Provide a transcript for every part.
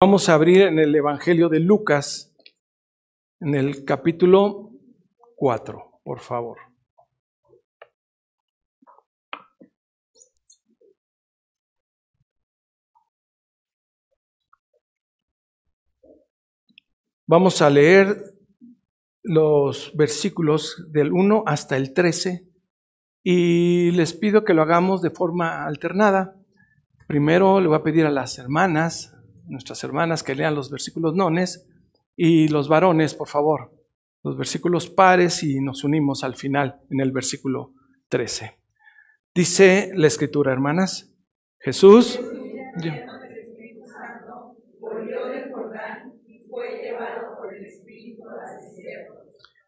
Vamos a abrir en el Evangelio de Lucas, en el capítulo 4, por favor. Vamos a leer los versículos del 1 hasta el 13 y les pido que lo hagamos de forma alternada. Primero le voy a pedir a las hermanas, nuestras hermanas, que lean los versículos nones, y los varones, por favor, los versículos pares, y nos unimos al final en el versículo 13. Dice la Escritura, hermanas, Jesús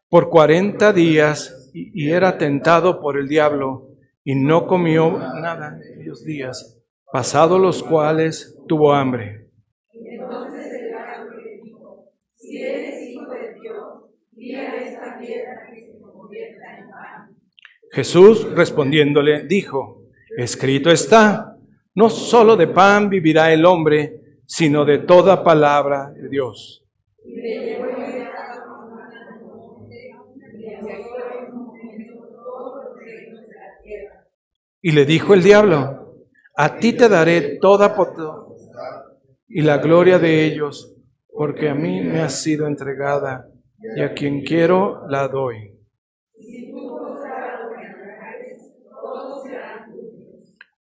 por 40 días y era tentado por el diablo y no comió nada en aquellos días, pasados los cuales tuvo hambre. Entonces el diablo le dijo: si eres hijo de Dios, di a esta piedra que se convierta en pan. Jesús respondiéndole dijo: escrito está, no solo de pan vivirá el hombre, sino de toda palabra de Dios. Y le llevó el diablo a un monte, y le mostró en un momento todos los reinos de la tierra. Y le dijo el diablo: a ti te daré toda potestad y la gloria de ellos, porque a mí me ha sido entregada, y a quien quiero la doy.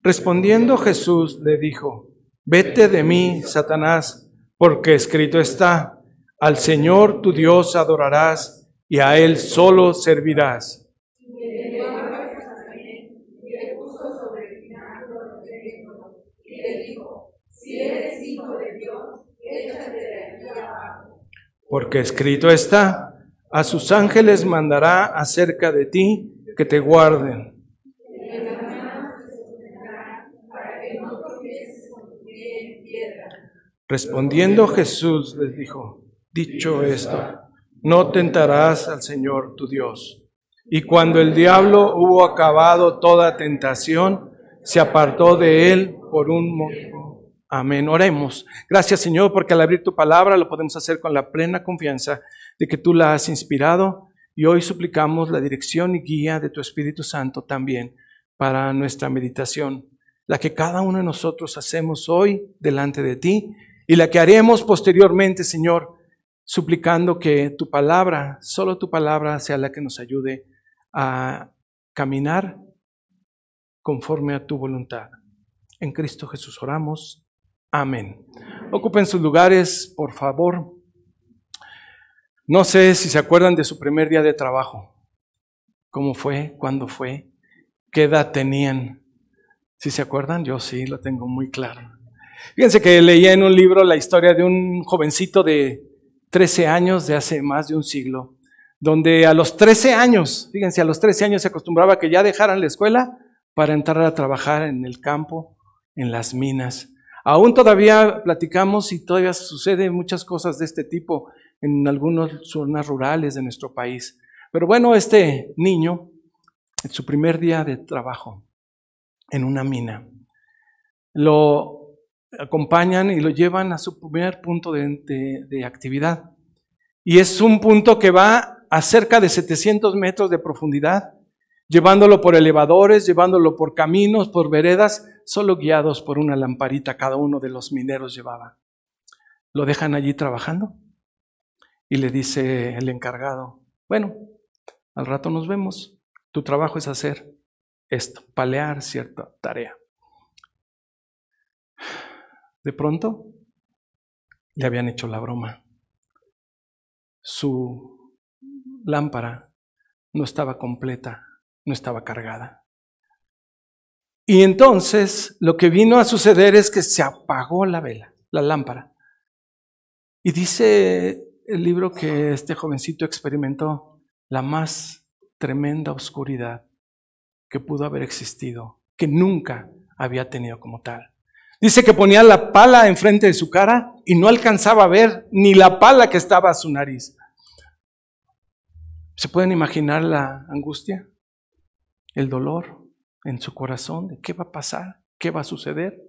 Respondiendo Jesús le dijo: vete de mí, Satanás, porque escrito está, al Señor tu Dios adorarás, y a Él solo servirás. Y le dio a Jerusalén, y le puso sobre el pináculo del templo, y le dijo: si eres hijo de Dios, échate de aquí abajo. Porque escrito está, a sus ángeles mandará acerca de ti que te guarden. Y en las manos te sostendrán, para que no tropieces con tu pie en piedra. Respondiendo Jesús les dijo: dicho esto, no tentarás al Señor tu Dios. Y cuando el diablo hubo acabado toda tentación, se apartó de él por un momento. Amén. Oremos. Gracias, Señor, porque al abrir tu palabra lo podemos hacer con la plena confianza de que tú la has inspirado, y hoy suplicamos la dirección y guía de tu Espíritu Santo también para nuestra meditación, la que cada uno de nosotros hacemos hoy delante de ti y la que haremos posteriormente, Señor, suplicando que tu palabra, solo tu palabra, sea la que nos ayude a caminar conforme a tu voluntad. En Cristo Jesús oramos. Amén. Ocupen sus lugares, por favor. No sé si se acuerdan de su primer día de trabajo. ¿Cómo fue? ¿Cuándo fue? ¿Qué edad tenían? ¿Sí se acuerdan? Yo sí, lo tengo muy claro. Fíjense que leía en un libro la historia de un jovencito de 13 años, de hace más de un siglo, donde a los 13 años, fíjense, a los 13 años se acostumbraba a que ya dejaran la escuela para entrar a trabajar en el campo, en las minas. Aún todavía platicamos y todavía suceden muchas cosas de este tipo en algunas zonas rurales de nuestro país. Pero bueno, este niño, en su primer día de trabajo en una mina, lo acompañan y lo llevan a su primer punto de actividad. Y es un punto que va a cerca de 700 metros de profundidad, llevándolo por elevadores, llevándolo por caminos, por veredas, solo guiados por una lamparita cada uno de los mineros llevaba. Lo dejan allí trabajando y le dice el encargado: bueno, al rato nos vemos, tu trabajo es hacer esto, palear cierta tarea. De pronto le habían hecho la broma. Su lámpara no estaba completa, no estaba cargada. Y entonces lo que vino a suceder es que se apagó la vela, la lámpara. Y dice el libro que este jovencito experimentó la más tremenda oscuridad que pudo haber existido, que nunca había tenido como tal. Dice que ponía la pala enfrente de su cara y no alcanzaba a ver ni la pala que estaba a su nariz. ¿Se pueden imaginar la angustia? El dolor en su corazón de qué va a pasar, qué va a suceder.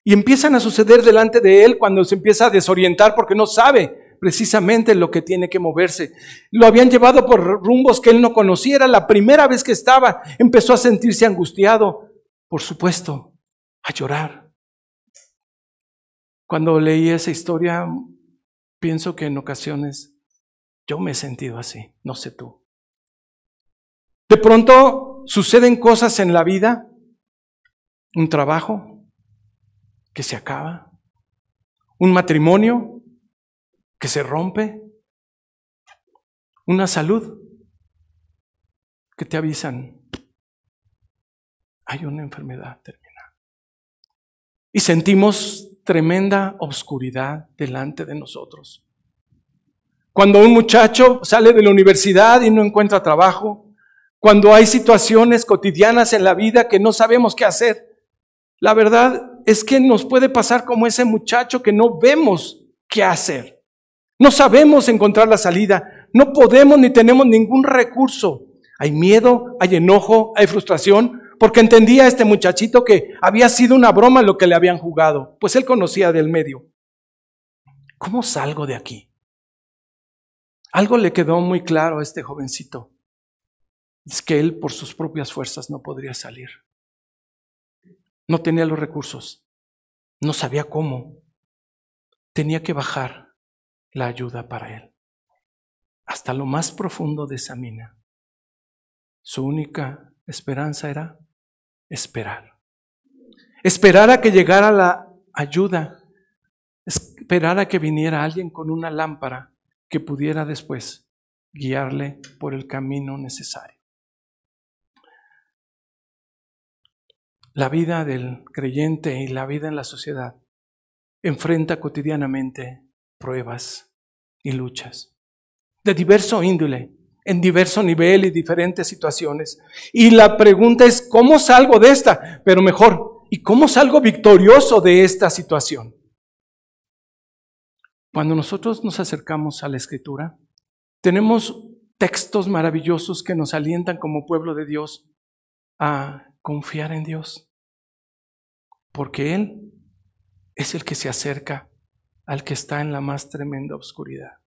Y empiezan a suceder delante de él cuando se empieza a desorientar porque no sabe precisamente lo que tiene que moverse. Lo habían llevado por rumbos que él no conocía. Era la primera vez que estaba. Empezó a sentirse angustiado. Por supuesto, a llorar. Cuando leí esa historia, pienso que en ocasiones yo me he sentido así. No sé tú. De pronto suceden cosas en la vida. Un trabajo que se acaba, un matrimonio que se rompe, una salud que te avisan, hay una enfermedad terminal. Y sentimos tremenda oscuridad delante de nosotros. Cuando un muchacho sale de la universidad y no encuentra trabajo, cuando hay situaciones cotidianas en la vida que no sabemos qué hacer, la verdad es que nos puede pasar como ese muchacho que no vemos qué hacer. No sabemos encontrar la salida. No podemos ni tenemos ningún recurso. Hay miedo, hay enojo, hay frustración, porque entendía este muchachito que había sido una broma lo que le habían jugado, pues él conocía del medio. ¿Cómo salgo de aquí? Algo le quedó muy claro a este jovencito. Es que él por sus propias fuerzas no podría salir. No tenía los recursos, no sabía cómo. Tenía que bajar la ayuda para él. Hasta lo más profundo de esa mina. Su única esperanza era esperar. Esperar a que llegara la ayuda. Esperar a que viniera alguien con una lámpara que pudiera después guiarle por el camino necesario. La vida del creyente y la vida en la sociedad enfrenta cotidianamente pruebas y luchas de diverso índole, en diverso nivel y diferentes situaciones. Y la pregunta es, ¿cómo salgo de esta? Pero mejor, ¿y cómo salgo victorioso de esta situación? Cuando nosotros nos acercamos a la Escritura, tenemos textos maravillosos que nos alientan como pueblo de Dios a confiar en Dios, porque Él es el que se acerca al que está en la más tremenda oscuridad.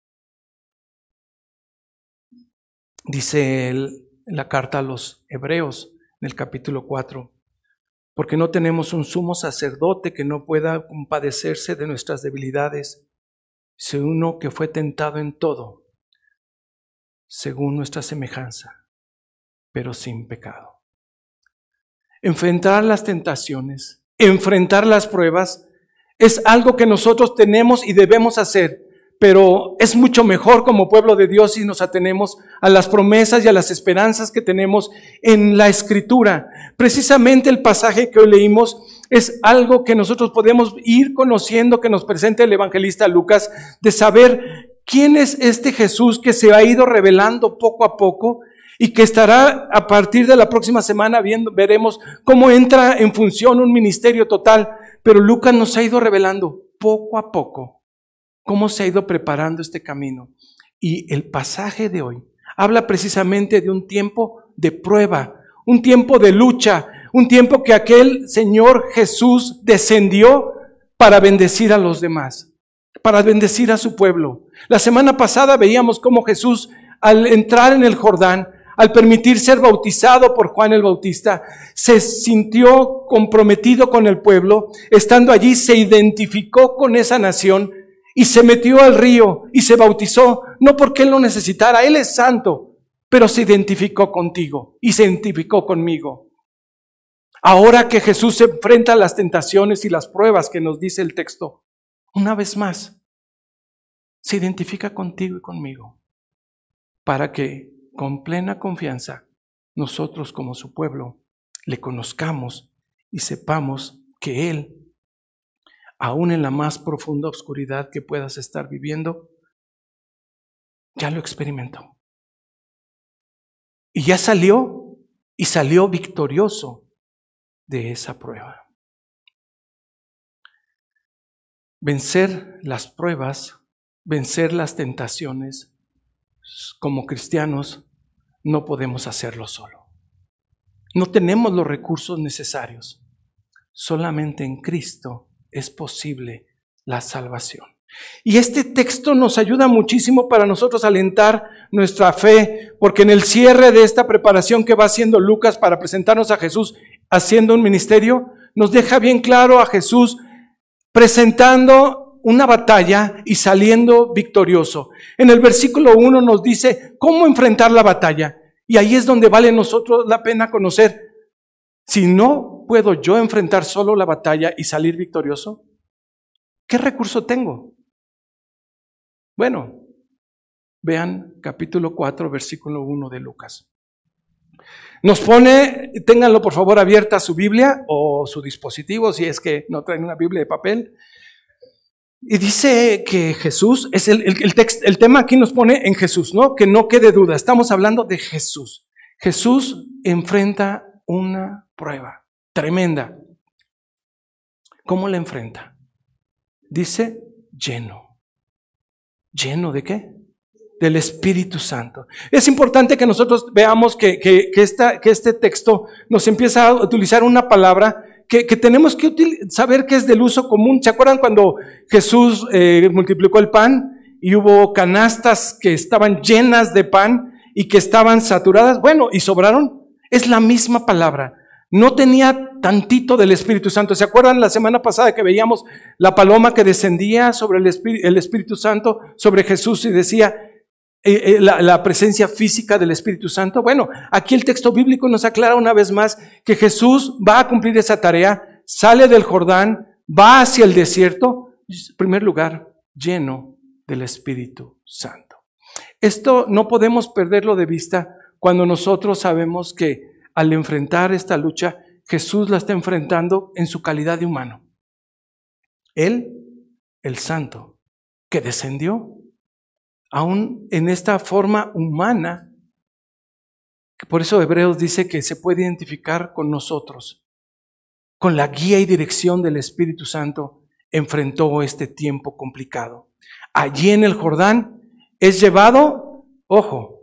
Dice él en la carta a los Hebreos, en el capítulo 4, porque no tenemos un sumo sacerdote que no pueda compadecerse de nuestras debilidades, sino uno que fue tentado en todo, según nuestra semejanza, pero sin pecado. Enfrentar las tentaciones, enfrentar las pruebas, es algo que nosotros tenemos y debemos hacer, pero es mucho mejor como pueblo de Dios si nos atenemos a las promesas y a las esperanzas que tenemos en la Escritura. Precisamente el pasaje que hoy leímos es algo que nosotros podemos ir conociendo, que nos presenta el evangelista Lucas, de saber quién es este Jesús que se ha ido revelando poco a poco y que estará a partir de la próxima semana veremos cómo entra en función un ministerio total. Pero Lucas nos ha ido revelando poco a poco cómo se ha ido preparando este camino. Y el pasaje de hoy habla precisamente de un tiempo de prueba, un tiempo de lucha, un tiempo que aquel Señor Jesús descendió para bendecir a los demás, para bendecir a su pueblo. La semana pasada veíamos cómo Jesús, al entrar en el Jordán, al permitir ser bautizado por Juan el Bautista, se sintió comprometido con el pueblo. Estando allí se identificó con esa nación y se metió al río y se bautizó, no porque él lo necesitara, él es santo, pero se identificó contigo y se identificó conmigo. Ahora que Jesús se enfrenta a las tentaciones y las pruebas que nos dice el texto, una vez más, se identifica contigo y conmigo, para que con plena confianza nosotros como su pueblo le conozcamos y sepamos que Él, aún en la más profunda oscuridad que puedas estar viviendo, ya lo experimentó. Y ya salió, y salió victorioso de esa prueba. Vencer las pruebas, vencer las tentaciones, como cristianos no podemos hacerlo solo. No tenemos los recursos necesarios. Solamente en Cristo es posible la salvación. Y este texto nos ayuda muchísimo para nosotros alentar nuestra fe, porque en el cierre de esta preparación que va haciendo Lucas para presentarnos a Jesús haciendo un ministerio, nos deja bien claro a Jesús presentando una batalla y saliendo victorioso. En el versículo 1 nos dice cómo enfrentar la batalla, y ahí es donde vale a nosotros la pena conocer, si no puedo yo enfrentar solo la batalla y salir victorioso, ¿qué recurso tengo? Bueno, vean capítulo 4, versículo 1 de Lucas. Nos pone, ténganlo por favor abierta su Biblia o su dispositivo, si es que no traen una Biblia de papel. Y dice que Jesús, es el tema aquí nos pone en Jesús, ¿no? Que no quede duda, estamos hablando de Jesús. Jesús enfrenta una prueba tremenda. ¿Cómo la enfrenta? Dice lleno. ¿Lleno de qué? Del Espíritu Santo. Es importante que nosotros veamos que este texto nos empieza a utilizar una palabra que tenemos que saber que es del uso común. ¿Se acuerdan cuando Jesús multiplicó el pan y hubo canastas que estaban llenas de pan y que estaban saturadas? Bueno, y sobraron. Es la misma palabra. No tenía tantito del Espíritu Santo. ¿Se acuerdan la semana pasada que veíamos la paloma que descendía sobre el Espíritu Santo, sobre Jesús y decía la presencia física del Espíritu Santo? Bueno, aquí el texto bíblico nos aclara una vez más que Jesús va a cumplir esa tarea, sale del Jordán, va hacia el desierto, en primer lugar, lleno del Espíritu Santo. Esto no podemos perderlo de vista cuando nosotros sabemos que al enfrentar esta lucha, Jesús la está enfrentando en su calidad de humano. Él, el Santo, que descendió, aún en esta forma humana, que por eso Hebreos dice que se puede identificar con nosotros, con la guía y dirección del Espíritu Santo, enfrentó este tiempo complicado. Allí en el Jordán es llevado, ojo,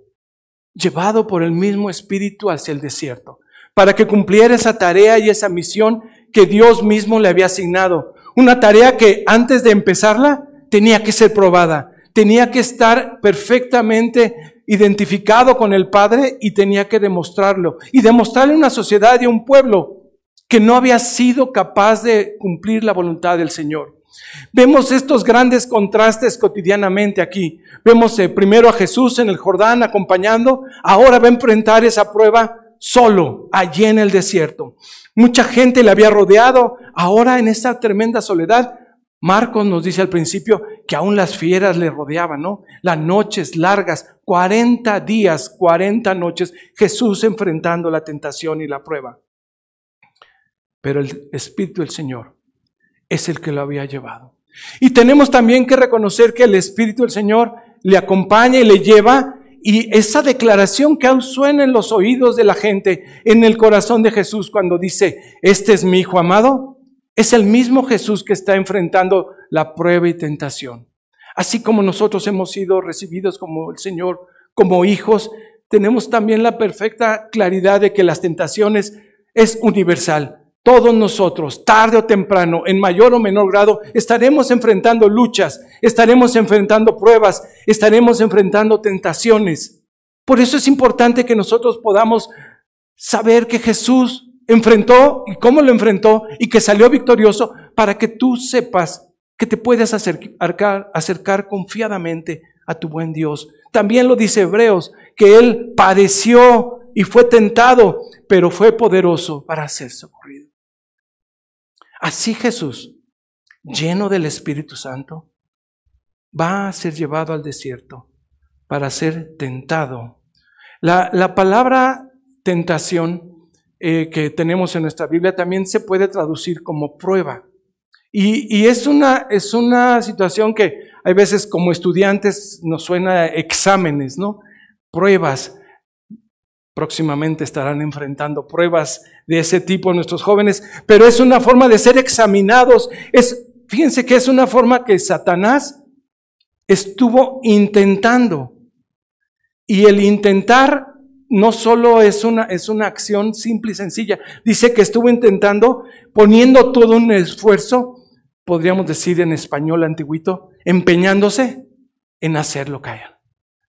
llevado por el mismo Espíritu hacia el desierto, para que cumpliera esa tarea y esa misión que Dios mismo le había asignado. Una tarea que antes de empezarla tenía que ser probada, tenía que estar perfectamente identificado con el Padre y tenía que demostrarlo. Y demostrarle a una sociedad y a un pueblo que no había sido capaz de cumplir la voluntad del Señor. Vemos estos grandes contrastes cotidianamente aquí. Vemos primero a Jesús en el Jordán acompañando, ahora va a enfrentar esa prueba solo, allí en el desierto. Mucha gente le había rodeado, ahora en esa tremenda soledad. Marcos nos dice al principio que aún las fieras le rodeaban, ¿no? Las noches largas, 40 días, 40 noches, Jesús enfrentando la tentación y la prueba. Pero el Espíritu del Señor es el que lo había llevado. Y tenemos también que reconocer que el Espíritu del Señor le acompaña y le lleva, y esa declaración que aún suena en los oídos de la gente, en el corazón de Jesús cuando dice, este es mi Hijo amado, es el mismo Jesús que está enfrentando la prueba y tentación. Así como nosotros hemos sido recibidos como el Señor, como hijos, tenemos también la perfecta claridad de que las tentaciones es universal. Todos nosotros, tarde o temprano, en mayor o menor grado, estaremos enfrentando luchas, estaremos enfrentando pruebas, estaremos enfrentando tentaciones. Por eso es importante que nosotros podamos saber que Jesús enfrentó y cómo lo enfrentó y que salió victorioso, para que tú sepas que te puedes acercar confiadamente a tu buen Dios. También lo dice Hebreos, que Él padeció y fue tentado, pero fue poderoso para ser socorrido. Así Jesús, lleno del Espíritu Santo, va a ser llevado al desierto para ser tentado. La palabra tentación que tenemos en nuestra Biblia también se puede traducir como prueba. Y es una situación que hay veces como estudiantes nos suena a exámenes, ¿no? Pruebas. Próximamente estarán enfrentando pruebas de ese tipo nuestros jóvenes, pero es una forma de ser examinados. Fíjense que es una forma que Satanás estuvo intentando. Y el intentar no solo es una acción simple y sencilla. Dice que estuvo intentando, poniendo todo un esfuerzo podríamos decir en español antiguito, empeñándose en hacerlo caer.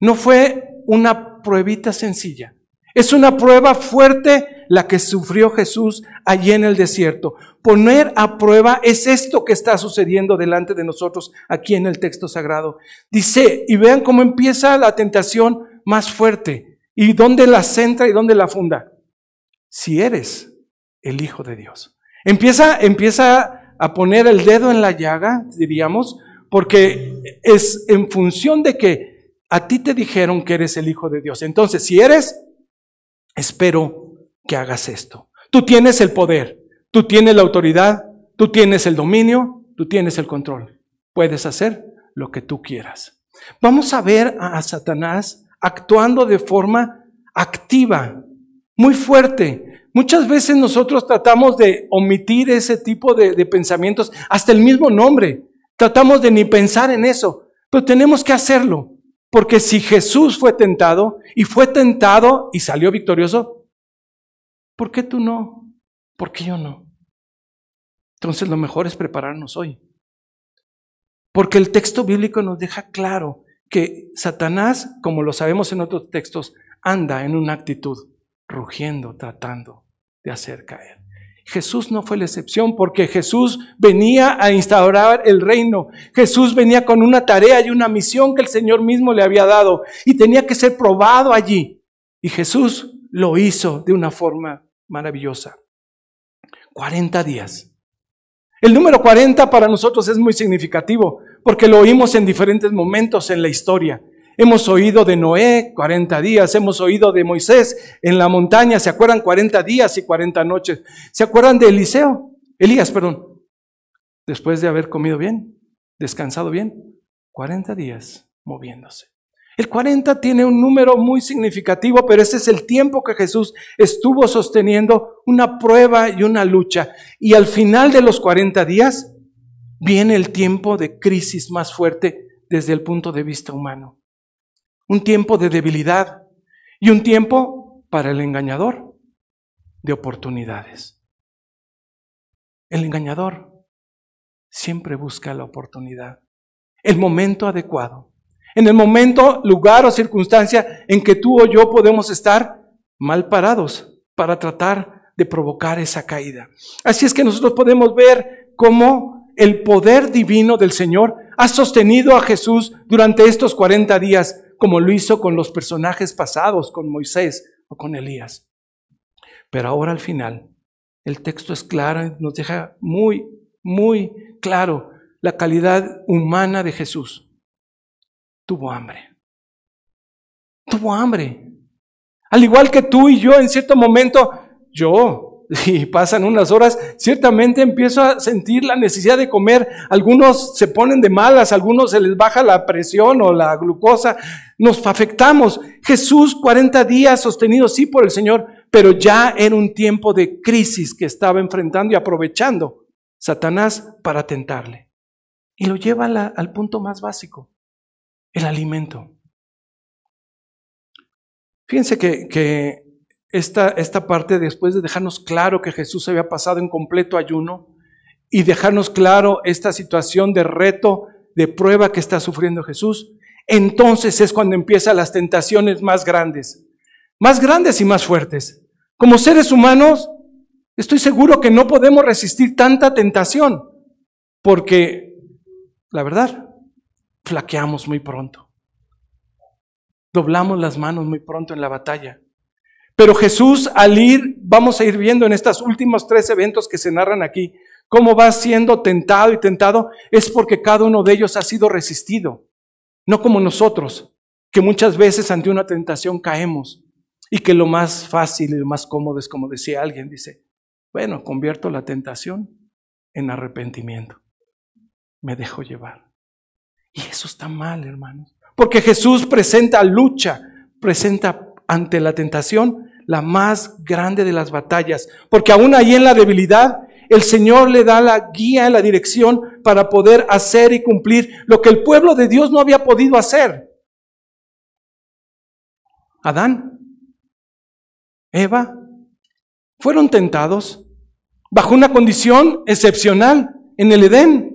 No fue una pruebita sencilla. Es una prueba fuerte la que sufrió Jesús allí en el desierto. Poner a prueba es esto que está sucediendo delante de nosotros aquí en el texto sagrado. Dice, y vean cómo empieza la tentación más fuerte. ¿Y dónde la centra y dónde la funda? Si eres el Hijo de Dios. Empieza a poner el dedo en la llaga, diríamos, porque es en función de que a ti te dijeron que eres el Hijo de Dios. Entonces, si eres, espero que hagas esto. Tú tienes el poder, tú tienes la autoridad, tú tienes el dominio, tú tienes el control. Puedes hacer lo que tú quieras. Vamos a ver a Satanás actuando de forma activa, muy fuerte. Muchas veces nosotros tratamos de omitir ese tipo de pensamientos, hasta el mismo nombre. Tratamos de ni pensar en eso, pero tenemos que hacerlo. Porque si Jesús fue tentado y salió victorioso, ¿por qué tú no? ¿Por qué yo no? Entonces lo mejor es prepararnos hoy. Porque el texto bíblico nos deja claro que Satanás, como lo sabemos en otros textos, anda en una actitud rugiendo, tratando de hacer caer. Jesús no fue la excepción, porque Jesús venía a instaurar el reino. Jesús venía con una tarea y una misión que el Señor mismo le había dado y tenía que ser probado allí. Y Jesús lo hizo de una forma maravillosa. 40 días. El número 40 para nosotros es muy significativo, porque lo oímos en diferentes momentos en la historia. Hemos oído de Noé 40 días, hemos oído de Moisés en la montaña, ¿se acuerdan? 40 días y 40 noches. ¿Se acuerdan de Elías, después de haber comido bien, descansado bien, 40 días moviéndose. El 40 tiene un número muy significativo, pero ese es el tiempo que Jesús estuvo sosteniendo una prueba y una lucha. Y al final de los 40 días viene el tiempo de crisis más fuerte desde el punto de vista humano. Un tiempo de debilidad y un tiempo para el engañador de oportunidades. El engañador siempre busca la oportunidad, el momento adecuado. En el momento, lugar o circunstancia en que tú o yo podemos estar mal parados para tratar de provocar esa caída. Así es que nosotros podemos ver cómo el poder divino del Señor ha sostenido a Jesús durante estos 40 días, como lo hizo con los personajes pasados, con Moisés o con Elías. Pero ahora al final, el texto es claro y nos deja muy, muy claro la calidad humana de Jesús. Tuvo hambre. Tuvo hambre. Al igual que tú y yo, en cierto momento, y pasan unas horas, ciertamente empiezo a sentir la necesidad de comer. Algunos se ponen de malas, algunos se les baja la presión o la glucosa. Nos afectamos. Jesús, 40 días sostenido, sí, por el Señor, pero ya era un tiempo de crisis que estaba enfrentando y aprovechando Satanás para tentarle. Y lo lleva al punto más básico, el alimento. Fíjense que esta parte, después de dejarnos claro que Jesús había pasado en completo ayuno y dejarnos claro esta situación de reto, de prueba que está sufriendo Jesús, entonces es cuando empiezan las tentaciones más grandes y más fuertes. Como seres humanos, estoy seguro que no podemos resistir tanta tentación, porque la verdad, flaqueamos muy pronto. Doblamos las manos muy pronto en la batalla. Pero Jesús, vamos a ir viendo en estos últimos 3 eventos que se narran aquí, cómo va siendo tentado y tentado, es porque cada uno de ellos ha sido resistido. No como nosotros, que muchas veces ante una tentación caemos, y que lo más fácil y lo más cómodo es, como decía alguien, dice, bueno, convierto la tentación en arrepentimiento. Me dejo llevar. Y eso está mal, hermanos. Porque Jesús presenta ante la tentación la más grande de las batallas. Porque aún ahí en la debilidad, el Señor le da la guía, la dirección para poder hacer y cumplir lo que el pueblo de Dios no había podido hacer. Adán, Eva, fueron tentados bajo una condición excepcional en el Edén.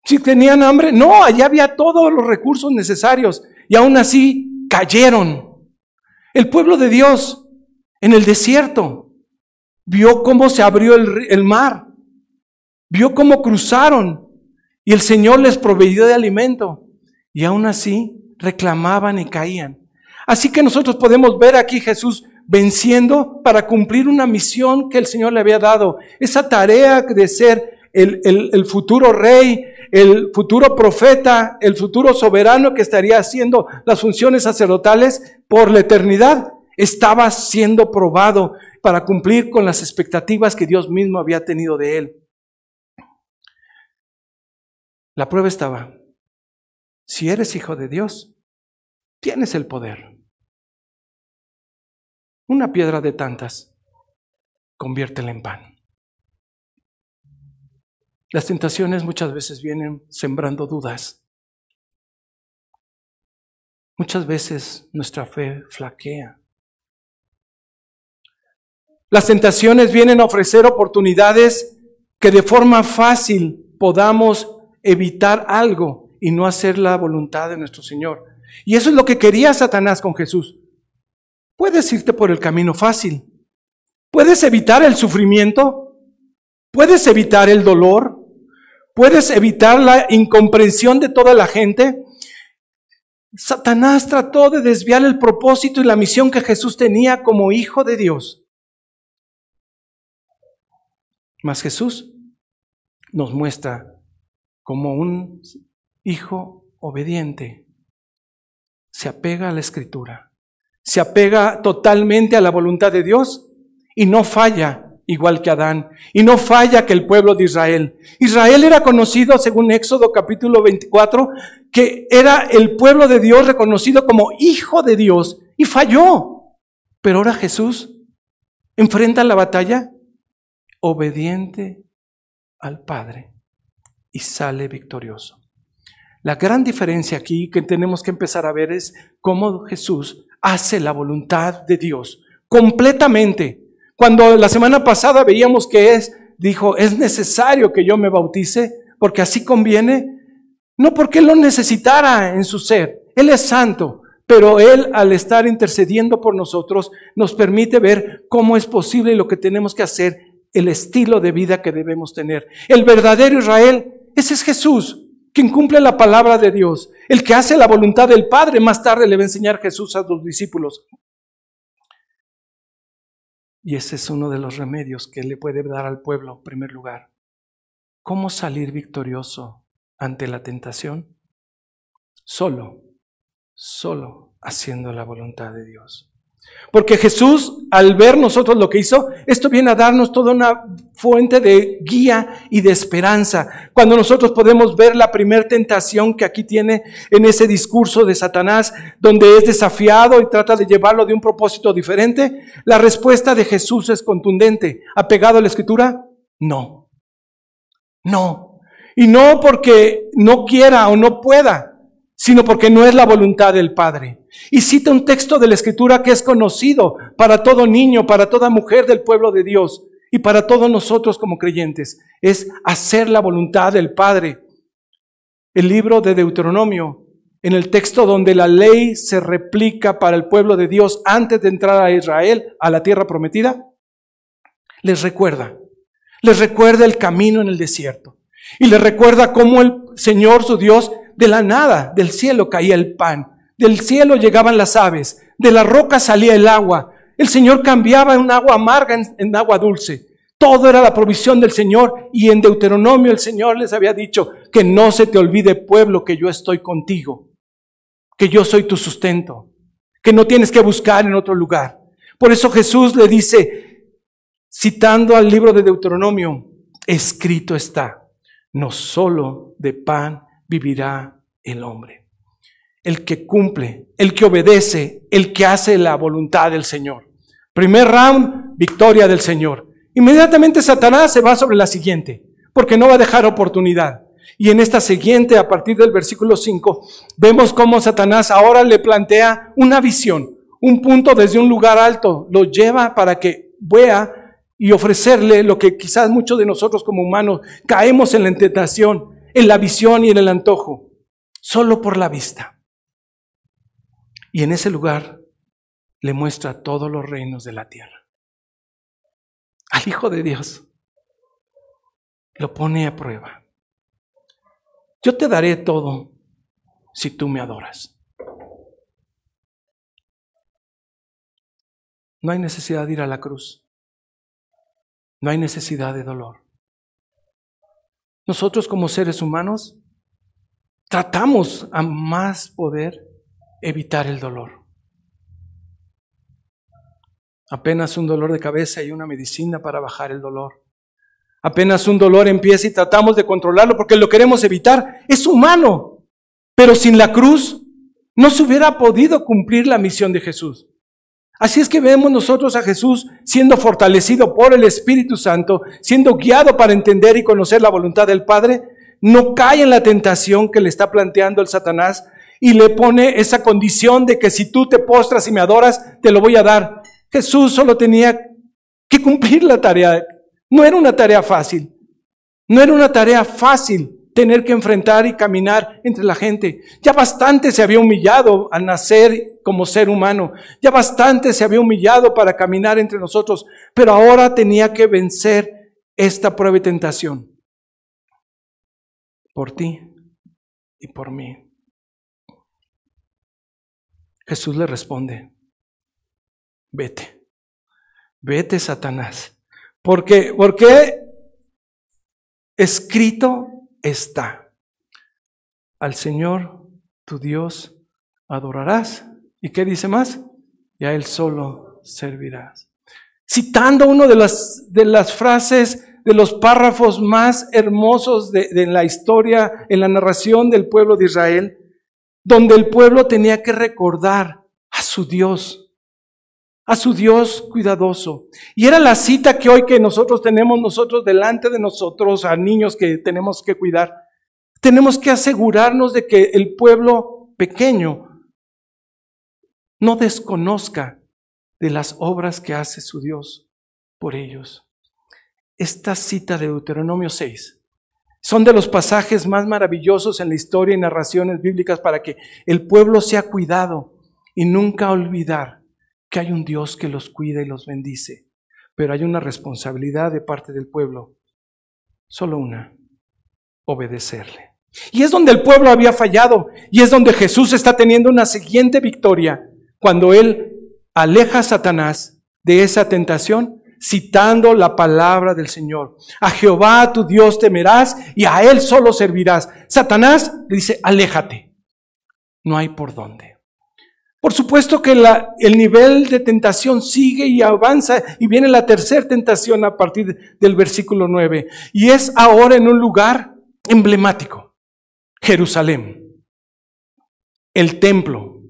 Si tenían hambre, no, allá había todos los recursos necesarios y aún así cayeron. El pueblo de Dios en el desierto vio cómo se abrió el mar, vio cómo cruzaron y el Señor les proveyó de alimento y aún así reclamaban y caían. Así que nosotros podemos ver aquí Jesús venciendo para cumplir una misión que el Señor le había dado. Esa tarea de ser el futuro rey, el futuro profeta, el futuro soberano que estaría haciendo las funciones sacerdotales por la eternidad, estaba siendo probado para cumplir con las expectativas que Dios mismo había tenido de él. La prueba estaba: si eres hijo de Dios, tienes el poder. Una piedra de tantas, conviértela en pan. Las tentaciones muchas veces vienen sembrando dudas. Muchas veces nuestra fe flaquea. Las tentaciones vienen a ofrecer oportunidades que de forma fácil podamos evitar algo y no hacer la voluntad de nuestro Señor. Y eso es lo que quería Satanás con Jesús. Puedes irte por el camino fácil. Puedes evitar el sufrimiento. Puedes evitar el dolor. Puedes evitar la incomprensión de toda la gente. Satanás trató de desviar el propósito y la misión que Jesús tenía como hijo de Dios. Mas Jesús nos muestra como un hijo obediente. Se apega a la Escritura. Se apega totalmente a la voluntad de Dios y no falla igual que Adán, y no falla que el pueblo de Israel. Israel era conocido, según Éxodo capítulo 24, que era el pueblo de Dios reconocido como hijo de Dios, y falló. Pero ahora Jesús enfrenta la batalla obediente al Padre y sale victorioso. La gran diferencia aquí que tenemos que empezar a ver es cómo Jesús hace la voluntad de Dios completamente. Cuando la semana pasada veíamos que dijo, es necesario que yo me bautice porque así conviene, no porque Él lo necesitara en su ser. Él es santo, pero Él, al estar intercediendo por nosotros, nos permite ver cómo es posible lo que tenemos que hacer, el estilo de vida que debemos tener. El verdadero Israel, ese es Jesús, quien cumple la palabra de Dios, el que hace la voluntad del Padre. Más tarde le va a enseñar Jesús a los discípulos. Y ese es uno de los remedios que le puede dar al pueblo, en primer lugar. ¿Cómo salir victorioso ante la tentación? Solo haciendo la voluntad de Dios. Porque Jesús, al ver nosotros lo que hizo, esto viene a darnos toda una fuente de guía y de esperanza. Cuando nosotros podemos ver la primera tentación que aquí tiene en ese discurso de Satanás, donde es desafiado y trata de llevarlo de un propósito diferente, la respuesta de Jesús es contundente. ¿Apegado a la Escritura? No. Y no porque no quiera o no pueda, sino porque no es la voluntad del Padre. Y cita un texto de la Escritura que es conocido para todo niño, para toda mujer del pueblo de Dios y para todos nosotros como creyentes. Es hacer la voluntad del Padre. El libro de Deuteronomio, en el texto donde la ley se replica para el pueblo de Dios antes de entrar a Israel, a la tierra prometida, les recuerda el camino en el desierto. Y les recuerda cómo el Señor, su Dios, de la nada, del cielo caía el pan, del cielo llegaban las aves, de la roca salía el agua. El Señor cambiaba un agua amarga en agua dulce. Todo era la provisión del Señor. Y en Deuteronomio el Señor les había dicho que no se te olvide, pueblo, que yo estoy contigo, que yo soy tu sustento, que no tienes que buscar en otro lugar. Por eso Jesús le dice, citando al libro de Deuteronomio, escrito está, no solo de pan vivirá el hombre. El que cumple, el que obedece, el que hace la voluntad del Señor. Primer round, victoria del Señor. Inmediatamente Satanás se va sobre la siguiente, porque no va a dejar oportunidad. Y en esta siguiente, a partir del versículo 5, vemos cómo Satanás ahora le plantea una visión, un punto desde un lugar alto, lo lleva para que vea y ofrecerle lo que quizás muchos de nosotros como humanos caemos en la tentación. en la visión y en el antojo, solo por la vista. Y en ese lugar le muestra todos los reinos de la tierra. Al Hijo de Dios lo pone a prueba. Yo te daré todo si tú me adoras. No hay necesidad de ir a la cruz. No hay necesidad de dolor. Nosotros como seres humanos tratamos a más poder evitar el dolor. Apenas un dolor de cabeza y una medicina para bajar el dolor. Apenas un dolor empieza y tratamos de controlarlo porque lo queremos evitar. Es humano. Pero sin la cruz no se hubiera podido cumplir la misión de Jesús. Así es que vemos nosotros a Jesús siendo fortalecido por el Espíritu Santo, siendo guiado para entender y conocer la voluntad del Padre. No cae en la tentación que le está planteando el Satanás y le pone esa condición de que si tú te postras y me adoras, te lo voy a dar. Jesús solo tenía que cumplir la tarea. No era una tarea fácil. No era una tarea fácil tener que enfrentar y caminar entre la gente. Ya bastante se había humillado al nacer como ser humano. Ya bastante se había humillado para caminar entre nosotros. Pero ahora tenía que vencer esta prueba y tentación. Por ti y por mí. Jesús le responde: vete. Vete, Satanás. Porque escrito está: al Señor tu Dios adorarás. ¿Y qué dice más? Y a Él solo servirás. Citando una de las frases, de los párrafos más hermosos de la historia, en la narración del pueblo de Israel, donde el pueblo tenía que recordar a su Dios cuidadoso. Y era la cita que hoy que nosotros tenemos delante de nosotros, a niños que tenemos que cuidar. Tenemos que asegurarnos de que el pueblo pequeño no desconozca de las obras que hace su Dios por ellos. Esta cita de Deuteronomio 6 son de los pasajes más maravillosos en la historia y narraciones bíblicas para que el pueblo sea cuidado y nunca olvidar que hay un Dios que los cuida y los bendice. Pero hay una responsabilidad de parte del pueblo. Solo una: obedecerle. Y es donde el pueblo había fallado. Y es donde Jesús está teniendo una siguiente victoria. Cuando Él aleja a Satanás de esa tentación, citando la palabra del Señor. A Jehová tu Dios temerás y a Él solo servirás. Satanás le dice: aléjate. No hay por dónde. Por supuesto que el nivel de tentación sigue y avanza, y viene la tercera tentación a partir del versículo 9. Y es ahora en un lugar emblemático: Jerusalén, el templo,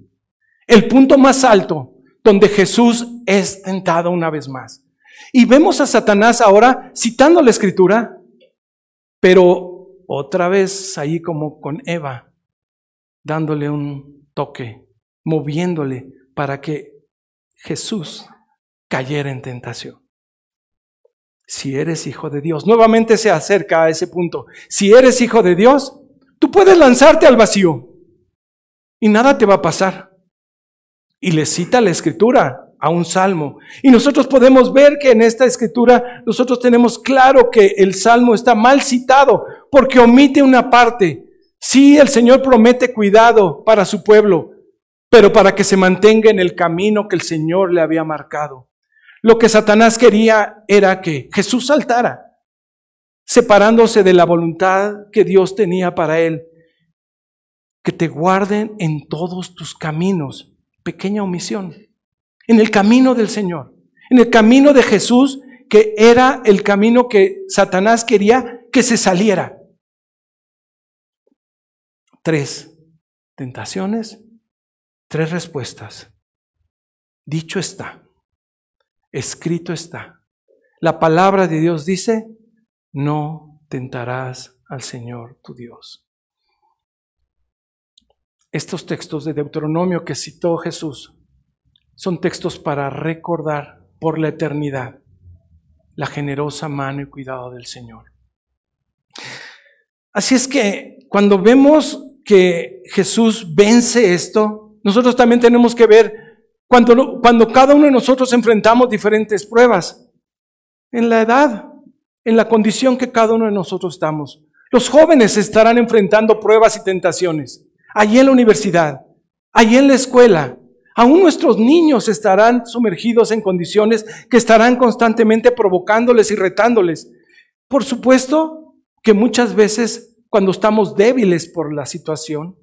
el punto más alto donde Jesús es tentado una vez más. Y vemos a Satanás ahora citando la Escritura, pero otra vez ahí como con Eva, dándole un toque, moviéndole para que Jesús cayera en tentación. Si eres hijo de Dios, nuevamente se acerca a ese punto. Si eres hijo de Dios, tú puedes lanzarte al vacío y nada te va a pasar. Y le cita la Escritura a un salmo. Y nosotros podemos ver que en esta Escritura nosotros tenemos claro que el salmo está mal citado porque omite una parte. Sí, el Señor promete cuidado para su pueblo, pero para que se mantenga en el camino que el Señor le había marcado. Lo que Satanás quería era que Jesús saltara, separándose de la voluntad que Dios tenía para él. Que te guarden en todos tus caminos. Pequeña omisión. En el camino del Señor, en el camino de Jesús, que era el camino que Satanás quería que se saliera. 3 tentaciones, 3 respuestas. Dicho está, escrito está. La palabra de Dios dice: no tentarás al Señor tu Dios. Estos textos de Deuteronomio que citó Jesús son textos para recordar por la eternidad la generosa mano y cuidado del Señor. Así es que cuando vemos que Jesús vence esto, nosotros también tenemos que ver cuando cada uno de nosotros enfrentamos diferentes pruebas, en la edad, en la condición que cada uno de nosotros estamos. Los jóvenes estarán enfrentando pruebas y tentaciones, allí en la universidad, allí en la escuela. Aún nuestros niños estarán sumergidos en condiciones que estarán constantemente provocándoles y retándoles. Por supuesto que muchas veces cuando estamos débiles por la situación,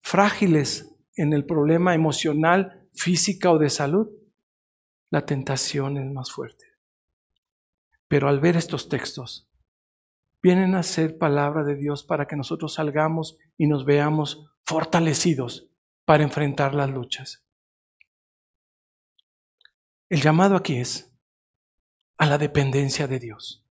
frágiles en el problema emocional, física o de salud, la tentación es más fuerte. Pero al ver estos textos, vienen a ser palabra de Dios para que nosotros salgamos y nos veamos fortalecidos para enfrentar las luchas. El llamado aquí es a la dependencia de Dios.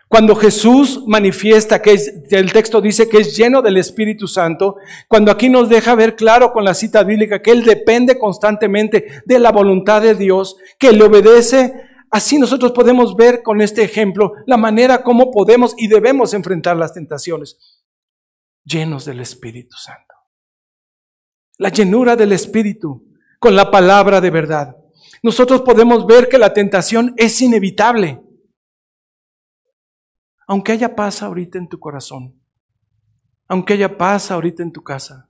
Cuando Jesús manifiesta el texto dice que es lleno del Espíritu Santo, cuando aquí nos deja ver claro con la cita bíblica que Él depende constantemente de la voluntad de Dios, que le obedece, así nosotros podemos ver con este ejemplo la manera como podemos y debemos enfrentar las tentaciones, llenos del Espíritu Santo. La llenura del Espíritu con la palabra de verdad. Nosotros podemos ver que la tentación es inevitable. Aunque haya paz ahorita en tu corazón, aunque haya paz ahorita en tu casa,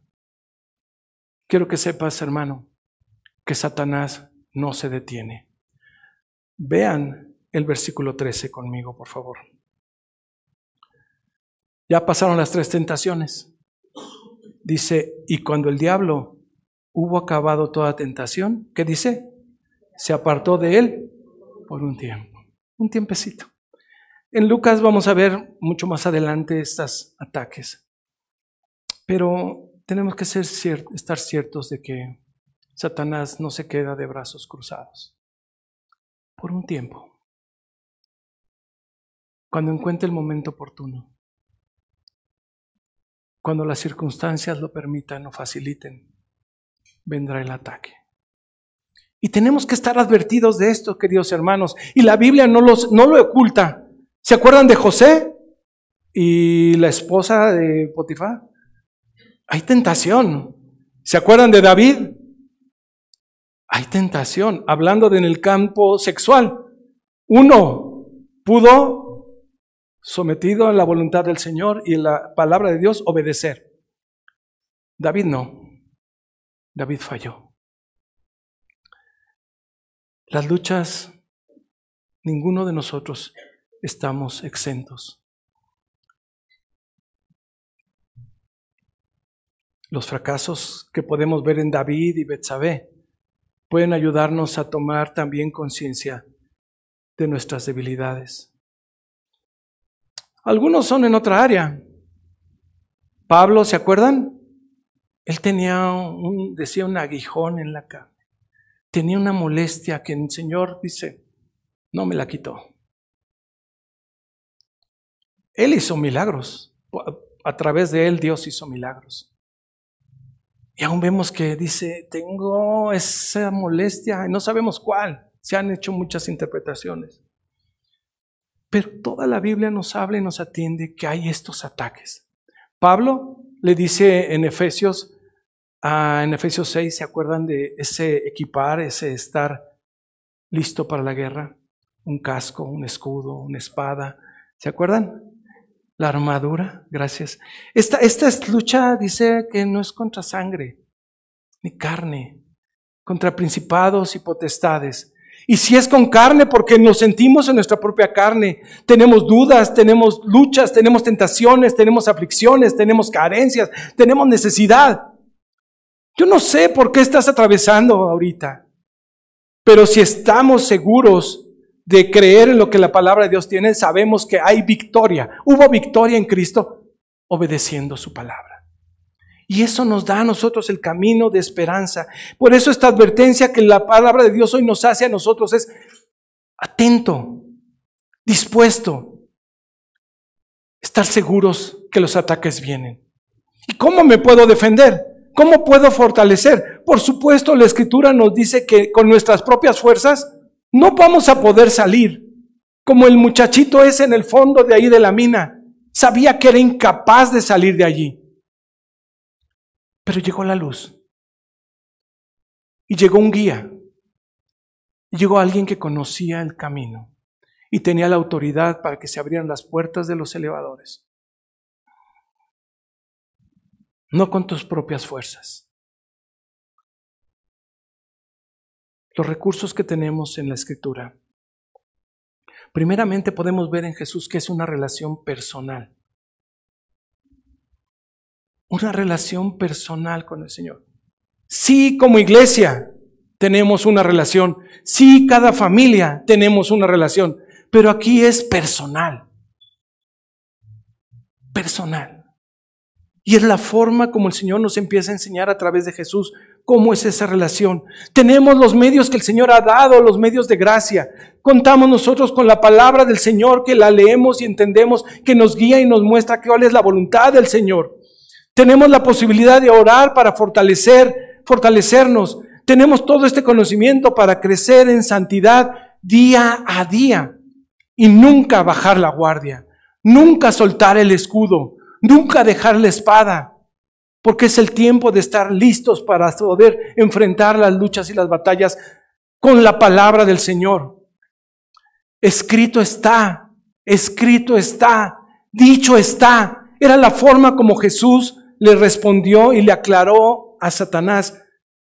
quiero que sepas, hermano, que Satanás no se detiene. Vean el versículo 13 conmigo, por favor. Ya pasaron las 3 tentaciones. Dice, y cuando el diablo hubo acabado toda tentación, ¿qué dice? Se apartó de él por un tiempo, un tiempecito. En Lucas vamos a ver mucho más adelante estos ataques. Pero tenemos que estar ciertos de que Satanás no se queda de brazos cruzados. Por un tiempo. Cuando encuentre el momento oportuno. Cuando las circunstancias lo permitan o faciliten, vendrá el ataque. Y tenemos que estar advertidos de esto, queridos hermanos. Y la Biblia no lo oculta. ¿Se acuerdan de José y la esposa de Potifar? Hay tentación. ¿Se acuerdan de David? Hay tentación. Hablando en el campo sexual. Uno pudo, sometido a la voluntad del Señor y a la palabra de Dios, obedecer. David no. David falló. Las luchas, ninguno de nosotros estamos exentos. Los fracasos que podemos ver en David y Betsabé pueden ayudarnos a tomar también conciencia de nuestras debilidades. Algunos son en otra área. Pablo, ¿se acuerdan? Él tenía decía un aguijón en la carne. Tenía una molestia que el Señor dice, no me la quitó. Él hizo milagros. A través de él Dios hizo milagros. Y aún vemos que dice, tengo esa molestia, y no sabemos cuál. Se han hecho muchas interpretaciones. Pero toda la Biblia nos habla y nos atiende que hay estos ataques. Pablo le dice en Efesios 6, ¿se acuerdan de ese equipar, ese estar listo para la guerra? Un casco, un escudo, una espada. ¿Se acuerdan? La armadura, gracias. Esta lucha dice que no es contra sangre ni carne, contra principados y potestades. Y si es con carne, porque nos sentimos en nuestra propia carne, tenemos dudas, tenemos luchas, tenemos tentaciones, tenemos aflicciones, tenemos carencias, tenemos necesidad. Yo no sé por qué estás atravesando ahorita, pero si estamos seguros de creer en lo que la palabra de Dios tiene, sabemos que hay victoria. Hubo victoria en Cristo obedeciendo su palabra. Y eso nos da a nosotros el camino de esperanza. Por eso esta advertencia que la palabra de Dios hoy nos hace a nosotros es atento, dispuesto, estar seguros que los ataques vienen. ¿Y cómo me puedo defender? ¿Cómo puedo fortalecer? Por supuesto, la Escritura nos dice que con nuestras propias fuerzas no vamos a poder salir como el muchachito ese en el fondo de ahí de la mina. Sabía que era incapaz de salir de allí. Pero llegó la luz. Y llegó un guía. Y llegó alguien que conocía el camino. Y tenía la autoridad para que se abrieran las puertas de los elevadores. No con tus propias fuerzas. Los recursos que tenemos en la Escritura. Primeramente podemos ver en Jesús que es una relación personal. Una relación personal con el Señor. Sí, como iglesia tenemos una relación. Sí, cada familia tenemos una relación. Pero aquí es personal. Personal. Y es la forma como el Señor nos empieza a enseñar a través de Jesús cómo es esa relación. Tenemos los medios que el Señor ha dado, los medios de gracia. Contamos nosotros con la palabra del Señor, que la leemos y entendemos, que nos guía y nos muestra cuál es la voluntad del Señor. Tenemos la posibilidad de orar para fortalecernos. Tenemos todo este conocimiento para crecer en santidad día a día y nunca bajar la guardia, nunca soltar el escudo. Nunca dejar la espada, porque es el tiempo de estar listos para poder enfrentar las luchas y las batallas con la palabra del Señor. Escrito está, dicho está. Era la forma como Jesús le respondió y le aclaró a Satanás,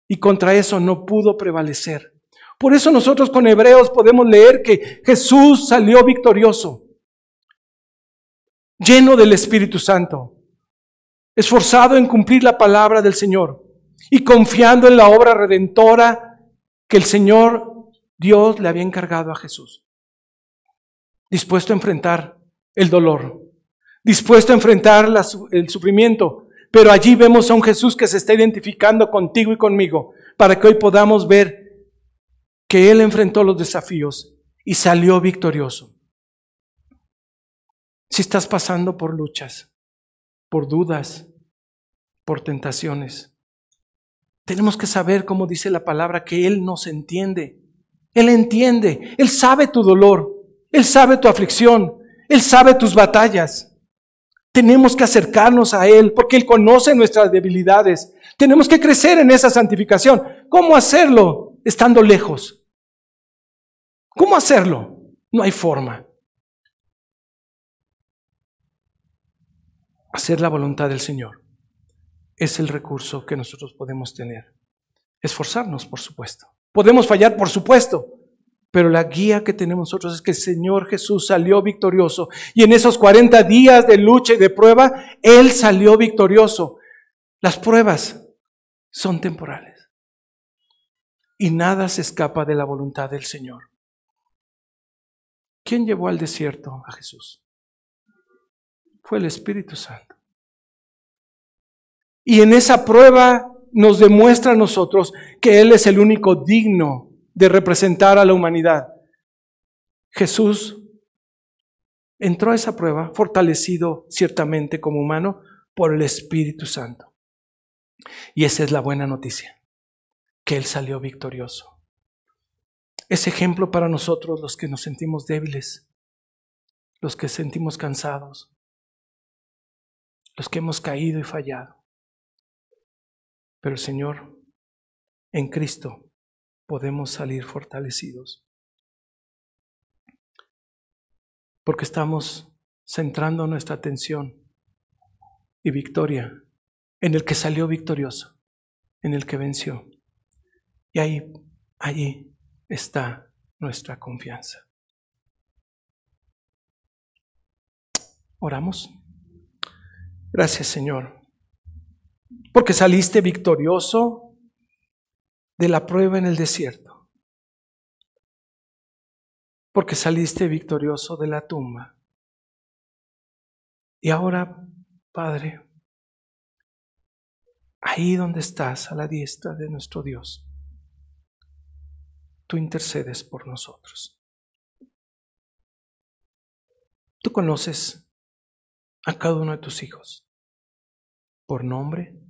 y contra eso no pudo prevalecer. Por eso nosotros con Hebreos podemos leer que Jesús salió victorioso, lleno del Espíritu Santo, esforzado en cumplir la palabra del Señor y confiando en la obra redentora que el Señor Dios le había encargado a Jesús. Dispuesto a enfrentar el dolor, dispuesto a enfrentar el sufrimiento, pero allí vemos a un Jesús que se está identificando contigo y conmigo para que hoy podamos ver que Él enfrentó los desafíos y salió victorioso. Si estás pasando por luchas, por dudas, por tentaciones, tenemos que saber, como dice la palabra, que Él nos entiende. Él entiende, Él sabe tu dolor, Él sabe tu aflicción, Él sabe tus batallas. Tenemos que acercarnos a Él porque Él conoce nuestras debilidades. Tenemos que crecer en esa santificación. ¿Cómo hacerlo estando lejos? ¿Cómo hacerlo? No hay forma. Hacer la voluntad del Señor es el recurso que nosotros podemos tener. Esforzarnos, por supuesto. Podemos fallar, por supuesto, pero la guía que tenemos nosotros es que el Señor Jesús salió victorioso. Y en esos 40 días de lucha y de prueba, Él salió victorioso. Las pruebas son temporales. Y nada se escapa de la voluntad del Señor. ¿Quién llevó al desierto a Jesús? Fue el Espíritu Santo. Y en esa prueba nos demuestra a nosotros que Él es el único digno de representar a la humanidad. Jesús entró a esa prueba fortalecido ciertamente como humano por el Espíritu Santo. Y esa es la buena noticia, que Él salió victorioso. Es ejemplo para nosotros los que nos sentimos débiles, los que sentimos cansados, los que hemos caído y fallado. Pero el Señor, en Cristo, podemos salir fortalecidos. Porque estamos centrando nuestra atención y victoria en el que salió victorioso, en el que venció. Y allí está nuestra confianza. Oramos. Gracias, Señor, porque saliste victorioso de la prueba en el desierto, porque saliste victorioso de la tumba. Y ahora, Padre, ahí donde estás, a la diestra de nuestro Dios, tú intercedes por nosotros. Tú conoces a cada uno de tus hijos, por nombre,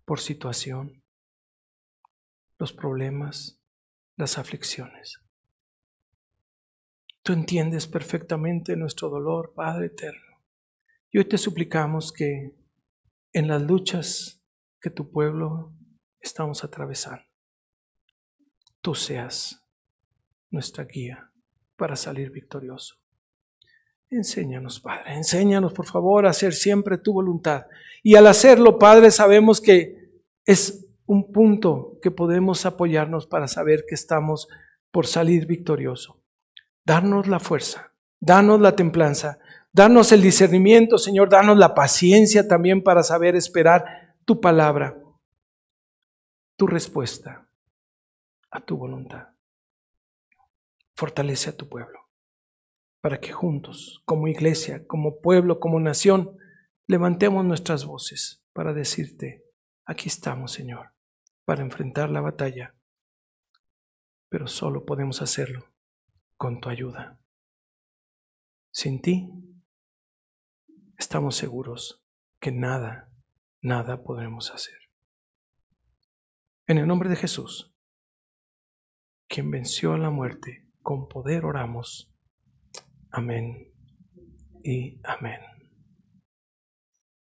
por situación, los problemas, las aflicciones. Tú entiendes perfectamente nuestro dolor, Padre eterno. Y hoy te suplicamos que en las luchas que tu pueblo estamos atravesando, tú seas nuestra guía para salir victorioso. Enséñanos, Padre, enséñanos, por favor, a hacer siempre tu voluntad. Y al hacerlo, Padre, sabemos que es un punto que podemos apoyarnos para saber que estamos por salir victorioso. Danos la fuerza, danos la templanza, danos el discernimiento, Señor, danos la paciencia también para saber esperar tu palabra, tu respuesta a tu voluntad. Fortalece a tu pueblo para que juntos, como iglesia, como pueblo, como nación, levantemos nuestras voces para decirte, aquí estamos, Señor, para enfrentar la batalla, pero solo podemos hacerlo con tu ayuda. Sin ti, estamos seguros que nada podremos hacer. En el nombre de Jesús, quien venció a la muerte, con poder oramos. Amén y amén.